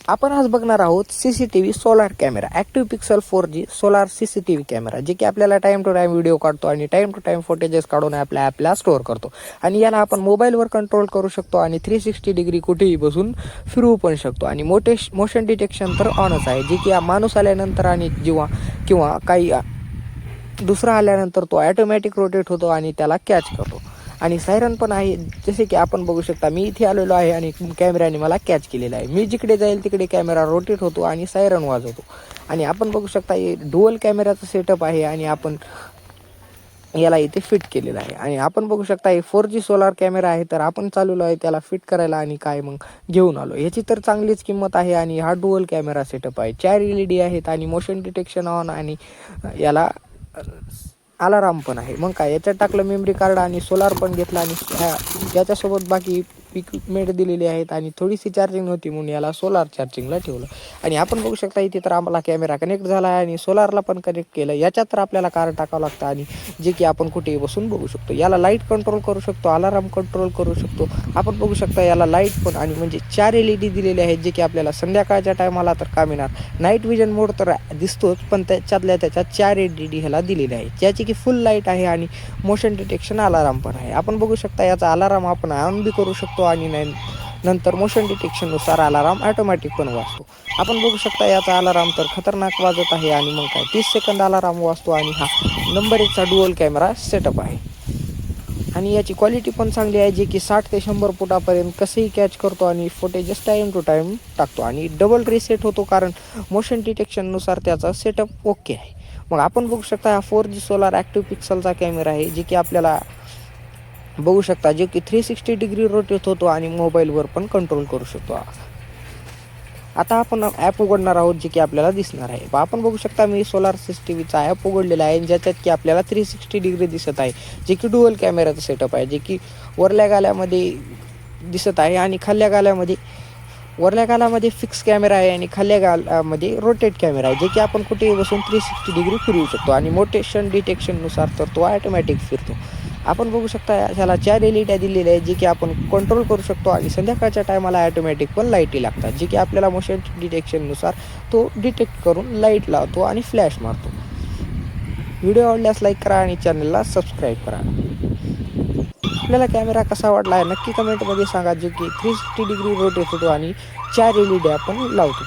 आपण आज बघणार आहोत CCTV solar camera active pixel 4G solar CCTV camera, जे की आपल्याला टाइम टू टाइम व्हिडिओ काढतो आणि टाइम टू टाइम फुटेजेस काढून आपल्या ॲपला स्टोअर करतो. आणि याला आपण मोबाईलवर कंट्रोल करू शकतो आणि 360 डिग्री कुठेही बसून फिरवू पण शकतो. आणि मोशन डिटेक्शन तर ऑनच आहे, जे की माणूस आल्यानंतर आणि किंवा काही दुसरा आल्यानंतर तो ॲटोमॅटिक रोटेट होतो आणि त्याला कॅच करतो. आणि सायरन पण आहे, जसे की आपण बघू शकता मी इथे आलेलो आहे आणि कॅमेऱ्याने मला कॅच केलेला आहे. मी जिकडे जाईल तिकडे कॅमेरा रोटेट होतो आणि सायरन वाजवतो. आणि आपण बघू शकता हे डुअल कॅमेराचं सेटअप आहे आणि आपण याला इथे फिट केलेलं आहे. आणि आपण बघू शकता हे 4G सोलार कॅमेरा आहे, तर आपण चालवलो आहे त्याला फिट करायला आणि काय मग घेऊन आलो. याची तर चांगलीच किंमत आहे. आणि हा डुअल कॅमेरा सेटअप आहे, 4 LED आहेत आणि मोशन डिटेक्शन ऑन आणि याला अलाराम पण आहे. मग काय, याच्यात टाकलं मेमरी कार्ड आणि सोलार पण घेतला आणि याच्यासोबत बाकी इक्विपमेंट दिलेली आहेत. आणि थोडीशी चार्जिंग नव्हती म्हणून याला सोलार चार्जिंगला ठेवलं. आणि आपण बघू शकता इथे तर आम्हाला कॅमेरा कनेक्ट झाला आहे आणि सोलारला पण कनेक्ट केलं. याच्यात तर आपल्याला कार्ड टाकावं लागतं आणि जे की आपण कुठेही बसून बघू शकतो. याला लाईट कंट्रोल करू शकतो, अलाराम कंट्रोल करू शकतो. आपण बघू शकता याला लाईट पण आणि म्हणजे 4 LED दिलेले आहेत, जे की आपल्याला संध्याकाळच्या टायमाला तर काम येणार. नाईट विजन मोड तर दिसतोच, पण त्याच्यात 4 LED ह्याला दिलेले आहे, ज्याची की फुल लाईट आहे आणि मोशन डिटेक्शन अलाराम पण आहे. आपण बघू शकता याचा अलाराम आपण ऑन बी करू शकतो आणि नंतर मोशन डिटेक्शननुसार अलाराम ऑटोमॅटिक पण वाजतो. आपण बघू शकता याचा अलाराम तर खतरनाक वाजत आहे. आणि मग काय 30 सेकंद अलाराम वाजतो. आणि हा नंबर 1चा डुअल कॅमेरा सेटअप आहे. आणि याची क्वालिटी पण चांगली आहे, जे की 60 ते 100 फुटापर्यंत कसंही कॅच करतो आणि फुटेजेस टाईम टू टाईम टाकतो. आणि डबल रिसेट होतो, कारण मोशन डिटेक्शननुसार त्याचा सेटअप ओके आहे. मग आपण बघू शकता हा 4G सोलार ॲक्टिव्ह पिक्सलचा कॅमेरा आहे, जे की आपल्याला बघू शकता जे की 360 डिग्री रोटेट होतो आणि मोबाईलवर पण कंट्रोल करू शकतो. आता आपण ॲप उघडणार आहोत, जे की आपल्याला दिसणार आहे. आपण बघू शकता मी सोलार CCTVचा ॲप उघडलेला आहे, ज्याच्यात की आपल्याला 360 डिग्री दिसत आहे, जे की डुअल कॅमेराचं सेटअप आहे, जे की वरल्या गाल्यामध्ये दिसत आहे आणि वरल्या गालामध्ये फिक्स कॅमेरा आहे आणि खाल्ल्या गालामध्ये रोटेट कॅमेरा आहे, जे की आपण कुठेही बसून 360 डिग्री फिरवू शकतो. आणि मोशन डिटेक्शननुसार तर तो ॲटोमॅटिक फिरतो. आपण बघू शकता ह्याला 4 LED दिलेल्या आहेत, जे की आपण कंट्रोल करू शकतो. आणि संध्याकाळच्या टायमाला ॲटोमॅटिक पण लाईटी लागतात, जे की आपल्याला मोशन डिटेक्शननुसार तो डिटेक्ट करून लाईट लावतो आणि फ्लॅश मारतो. व्हिडिओ आवडल्यास लाईक करा आणि चॅनलला सबस्क्राईब करा. आपल्याला कॅमेरा कसा वाटला आहे नक्की कमेंटमध्ये सांगा, जे की 360 डिग्री रोटेट होतो आणि 4 LED आपण लावतो.